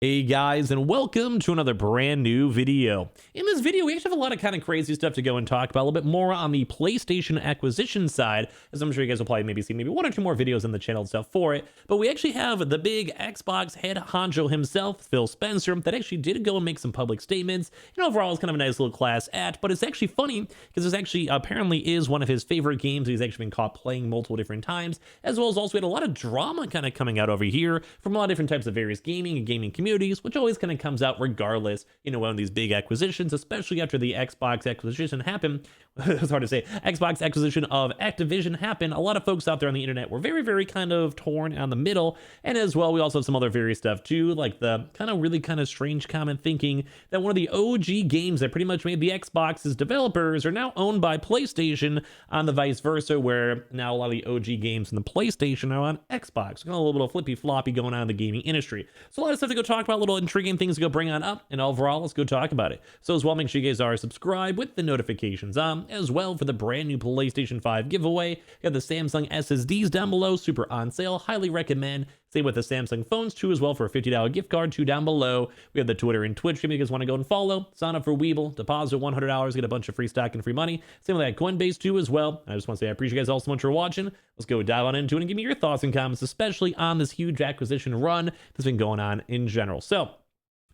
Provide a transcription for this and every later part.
Hey guys, and welcome to another brand new video. In this video, we actually have a lot of kind of crazy stuff to go and talk about, a little bit more on the PlayStation acquisition side, as I'm sure you guys will probably maybe see maybe one or two more videos on the channel and stuff for it. But we actually have the big Xbox head honcho himself, Phil Spencer, that actually did go and make some public statements. And overall, it's kind of a nice little class act, but it's actually funny because this actually apparently is one of his favorite games. He's actually been caught playing multiple different times, as well as also had a lot of drama kind of coming out over here from a lot of different types of various gaming and gaming communities, which always kind of comes out regardless, when these big acquisitions, especially after the Xbox acquisition happened. It's hard to say. Xbox acquisition of Activision happened. A lot of folks out there on the internet were very, very kind of torn on the middle. And as well, we also have some other various stuff too, like the really strange comment thinking that one of the OG games that pretty much made the Xbox's developers are now owned by PlayStation, on the vice versa, where now a lot of the OG games in the PlayStation are on Xbox. Got a little bit of flippy floppy going on in the gaming industry. So a lot of stuff to go talk about, little intriguing things to go bring on up, and overall, let's go talk about it. So as well, make sure you guys are subscribed with the notifications on, as well for the brand new PlayStation 5 giveaway. You have the Samsung SSDs down below, super on sale, highly recommend. Same with the Samsung phones too, as well, for a $50 gift card too down below. We have the Twitter and Twitch if you guys want to go and follow. Sign up for Weeble, deposit $100, get a bunch of free stock and free money. Same with that Coinbase too as well. I just want to say I appreciate you guys all so much for watching. Let's go dive on into it and give me your thoughts and comments, especially on this huge acquisition run that's been going on in general. So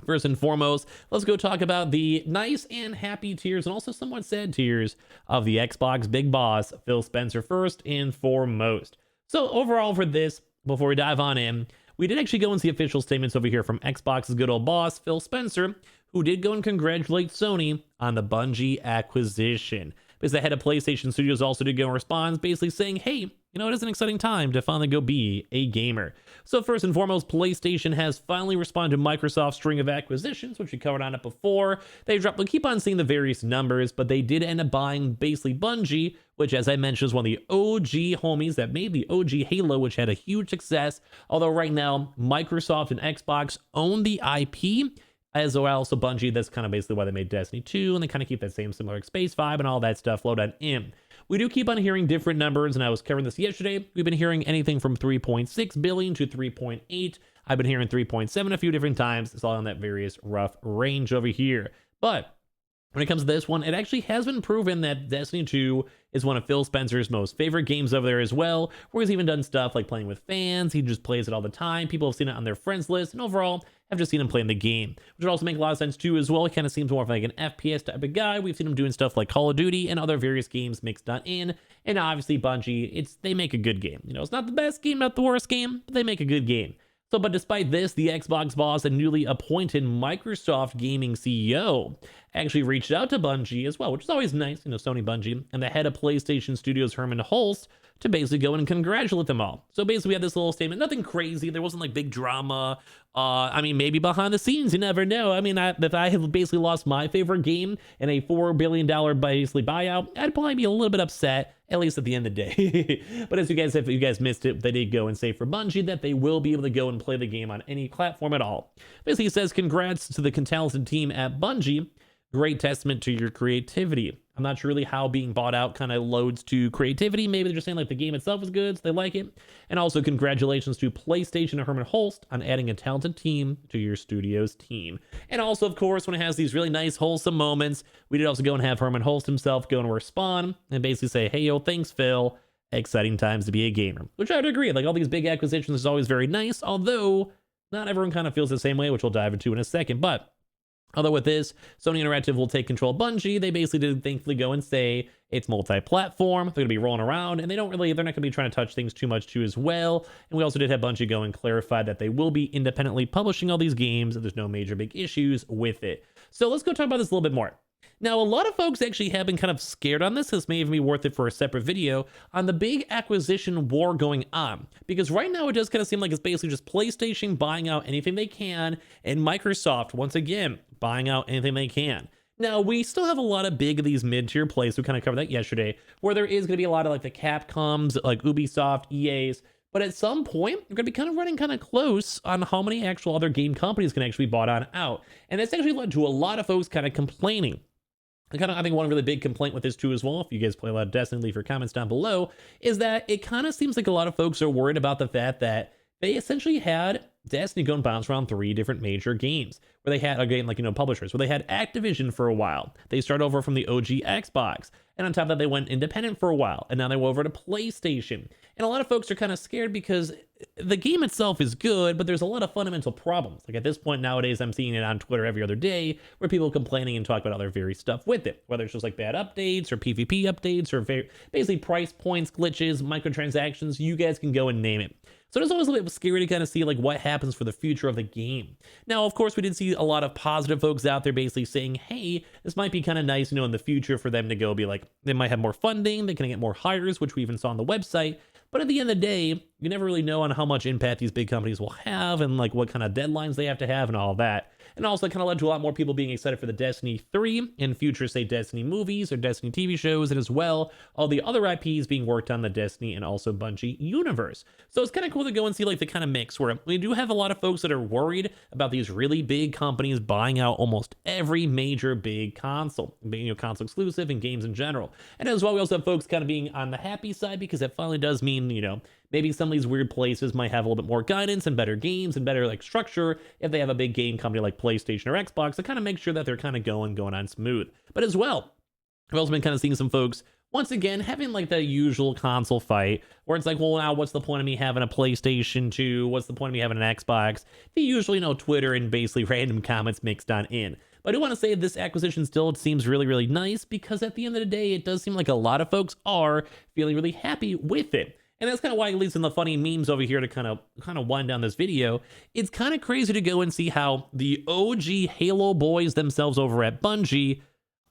first and foremost, let's go talk about the nice and happy tears and also somewhat sad tears of the Xbox big boss, Phil Spencer, first and foremost. So overall for this, before we dive on in, we did actually go and see official statements over here from Xbox's good old boss, Phil Spencer, who did go and congratulate Sony on the Bungie acquisition. Because the head of PlayStation Studios also did go and respond, basically saying, hey, it is an exciting time to finally go be a gamer. So first and foremost, PlayStation has finally responded to Microsoft's string of acquisitions, which we covered on it before. We keep on seeing the various numbers, but they did end up buying basically Bungie, which, as I mentioned, is one of the OG homies that made the OG Halo, which had a huge success. Although right now, Microsoft and Xbox own the IP, as well. So Bungie, that's kind of basically why they made Destiny 2, and they kind of keep that same similar space vibe and all that stuff loaded in. We do keep on hearing different numbers, and I was covering this yesterday. We've been hearing anything from 3.6 billion to 3.8. I've been hearing 3.7 a few different times. It's all in that various rough range over here. But when it comes to this one, it actually has been proven that Destiny 2 is one of Phil Spencer's most favorite games over there as well, where he's even done stuff like playing with fans. He just plays it all the time. People have seen it on their friends list, and overall, I've just seen him playing the game, which would also make a lot of sense too as well. He kind of seems more of like an FPS type of guy. We've seen him doing stuff like Call of Duty and other various games mixed on in, and obviously Bungie, they make a good game. It's not the best game, not the worst game, but they make a good game. So, but despite this, the Xbox boss and newly appointed Microsoft gaming CEO actually reached out to Bungie as well, which is always nice, Sony Bungie, and the head of PlayStation Studios, Herman Hulst, to basically go and congratulate them all. So basically we had this little statement, nothing crazy. There wasn't like big drama. Maybe behind the scenes, you never know. If I have basically lost my favorite game in a $4 billion basically buyout, I'd probably be a little bit upset, at least at the end of the day. But if you guys missed it, they did go and say for Bungie that they will be able to go and play the game on any platform at all. Basically, he says, congrats to the talented team at Bungie. Great testament to your creativity. I'm not sure really how being bought out kind of loads to creativity. Maybe they're just saying like the game itself is good, so they like it. And also congratulations to PlayStation and Herman Hulst on adding a talented team to your studio's team. And also, of course, when it has these really nice, wholesome moments, we did also go and have Herman Hulst himself go and respond and basically say, hey, yo, thanks, Phil. Exciting times to be a gamer. Which I would agree. Like all these big acquisitions is always very nice, although not everyone kind of feels the same way, which we'll dive into in a second. But although with this, Sony Interactive will take control of Bungie, they basically did thankfully go and say it's multi-platform. They're going to be rolling around, and they're not going to be trying to touch things too much too as well. And we also did have Bungie go and clarify that they will be independently publishing all these games, and there's no major big issues with it. So let's go talk about this a little bit more. Now, a lot of folks actually have been kind of scared on this. This may even be worth it for a separate video on the big acquisition war going on. Because right now it does kind of seem like it's basically just PlayStation buying out anything they can, and Microsoft, once again, buying out anything they can. Now, we still have a lot of big of these mid-tier plays. We kind of covered that yesterday, where there is going to be a lot of like the Capcoms, like Ubisoft, EAs. But at some point, we're going to be kind of running kind of close on how many actual other game companies can actually be bought on out. And that's actually led to a lot of folks kind of complaining. I think one really big complaint with this too as well, if you guys play a lot of Destiny, leave your comments down below, is that it kind of seems like a lot of folks are worried about the fact that they essentially had Destiny going bounce around 3 different major games where they had, again, like, publishers, where they had Activision for a while. They started over from the OG Xbox. And on top of that, they went independent for a while. And now they went over to PlayStation. And a lot of folks are kind of scared because the game itself is good, but there's a lot of fundamental problems. Like at this point nowadays, I'm seeing it on Twitter every other day where people complaining and talk about other various stuff with it, whether it's just like bad updates or PvP updates or basically price points, glitches, microtransactions. You guys can go and name it. So it's always a little bit scary to kind of see like what happens for the future of the game. Now, of course, we did see a lot of positive folks out there basically saying, hey, this might be kind of nice, in the future for them to go be like, they might have more funding, they can get more hires, which we even saw on the website. But at the end of the day, you never really know on how much impact these big companies will have and like what kind of deadlines they have to have and all of that. And also kind of led to a lot more people being excited for the Destiny 3 and future, say, Destiny movies or Destiny TV shows, and as well, all the other IPs being worked on the Destiny and also Bungie universe. So it's kind of cool to go and see like the kind of mix where we do have a lot of folks that are worried about these really big companies buying out almost every major big console, console exclusive and games in general. And as well, we also have folks kind of being on the happy side because it finally does mean, maybe some of these weird places might have a little bit more guidance and better games and better like structure if they have a big game company like PlayStation or Xbox to kind of make sure that they're kind of going on smooth. But as well, I've also been kind of seeing some folks once again having like the usual console fight where it's like, well, now what's the point of me having a PlayStation 2? What's the point of me having an Xbox? The usually Twitter and basically random comments mixed on in. But I do want to say this acquisition still seems really, really nice because at the end of the day, it does seem like a lot of folks are feeling really happy with it. And that's kind of why, at least in the funny memes over here to kind of wind down this video, it's kind of crazy to go and see how the OG Halo boys themselves over at Bungie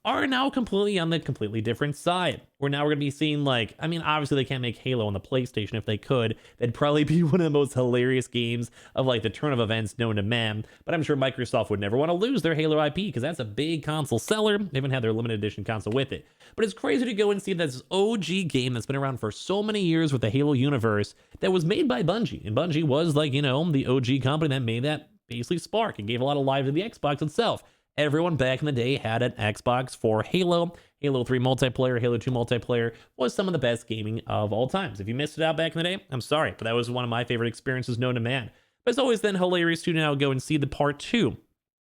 are now completely on the completely different side. We're going to be seeing like, I mean, obviously they can't make Halo on the PlayStation. If they could, that'd probably be one of the most hilarious games of like the turn of events known to man. But I'm sure Microsoft would never want to lose their Halo IP because that's a big console seller. They even had their limited edition console with it. But it's crazy to go and see this OG game that's been around for so many years with the Halo universe that was made by Bungie. And Bungie was like, the OG company that made that basically spark and gave a lot of life to the Xbox itself. Everyone back in the day had an Xbox for Halo. Halo 3 multiplayer, Halo 2 multiplayer was some of the best gaming of all times. If you missed it out back in the day, I'm sorry, but that was one of my favorite experiences known to man. But it's always then hilarious to now go and see the part 2.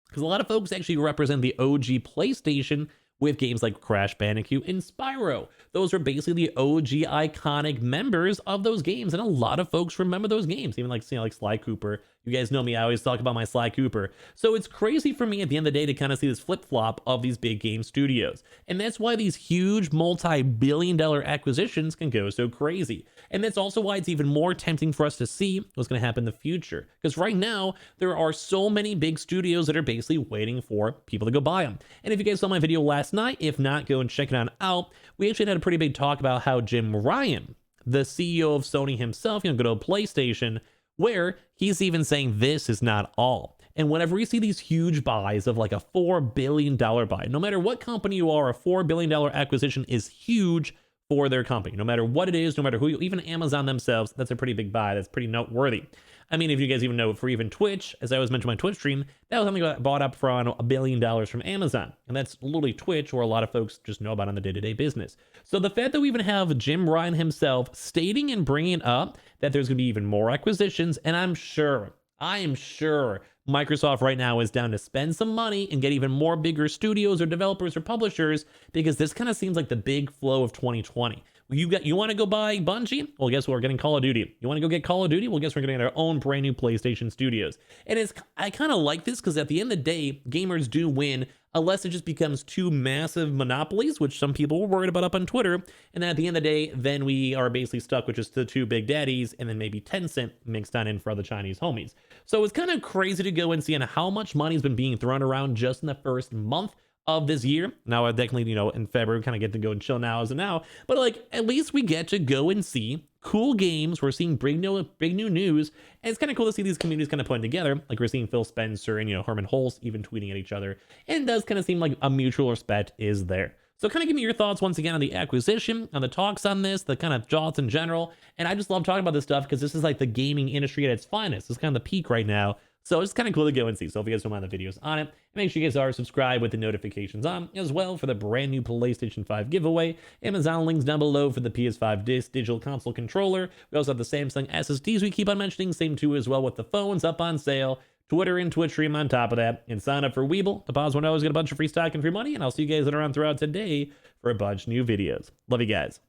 Because a lot of folks actually represent the OG PlayStation with games like Crash Bandicoot and Spyro. Those are basically the OG iconic members of those games, and a lot of folks remember those games, even like, like Sly Cooper. You guys know me, I always talk about my Sly Cooper. So it's crazy for me at the end of the day to kind of see this flip-flop of these big game studios. And that's why these huge multi-billion-dollar acquisitions can go so crazy. And that's also why it's even more tempting for us to see what's going to happen in the future. Because right now, there are so many big studios that are basically waiting for people to go buy them. And if you guys saw my video last night, if not, go and check it out. We actually had a pretty big talk about how Jim Ryan, the CEO of Sony himself, good old PlayStation, where he's even saying this is not all. And whenever we see these huge buys of like a $4 billion buy, no matter what company you are, a $4 billion acquisition is huge for their company. No matter what it is, no matter who, even Amazon themselves, that's a pretty big buy. That's pretty noteworthy. I mean, if you guys even know, for even Twitch, as I always mentioned my Twitch stream, that was something that got bought up for around $1 billion from Amazon. And that's literally Twitch, where a lot of folks just know about on the day-to-day business. So the fact that we even have Jim Ryan himself stating and bringing up that there's going to be even more acquisitions, and I am sure Microsoft right now is down to spend some money and get even more bigger studios or developers or publishers, because this kind of seems like the big flow of 2020. You want to go buy Bungie? Well, guess what? We're getting Call of Duty. You want to go get Call of Duty? Well, guess we're getting our own brand new PlayStation studios. And I kind of like this because at the end of the day, gamers do win unless it just becomes two massive monopolies, which some people were worried about up on Twitter. And then at the end of the day, then we are basically stuck with just the two big daddies and then maybe Tencent mixed on in for the Chinese homies. So it's kind of crazy to go and see on how much money's been being thrown around just in the first month of this year. Now I definitely, in February, we kind of get to go and chill now as of now, but like at least we get to go and see cool games. We're seeing big new news, and it's kind of cool to see these communities kind of putting together. Like we're seeing Phil Spencer and Herman Hulst even tweeting at each other, and it does kind of seem like a mutual respect is there. So kind of give me your thoughts once again on the acquisition, on the talks on this, the kind of thoughts in general. And I just love talking about this stuff because this is like the gaming industry at its finest. It's kind of the peak right now. So it's kind of cool to go and see. So if you guys don't mind the videos on it, make sure you guys are subscribed with the notifications on as well for the brand new PlayStation 5 giveaway. Amazon links down below for the PS5 digital console controller. We also have the Samsung SSDs we keep on mentioning. Same too as well with the phones up on sale. Twitter and Twitch stream on top of that. And sign up for Weeble. Deposit $1, get a bunch of free stock and free money. And I'll see you guys around throughout today for a bunch of new videos. Love you guys.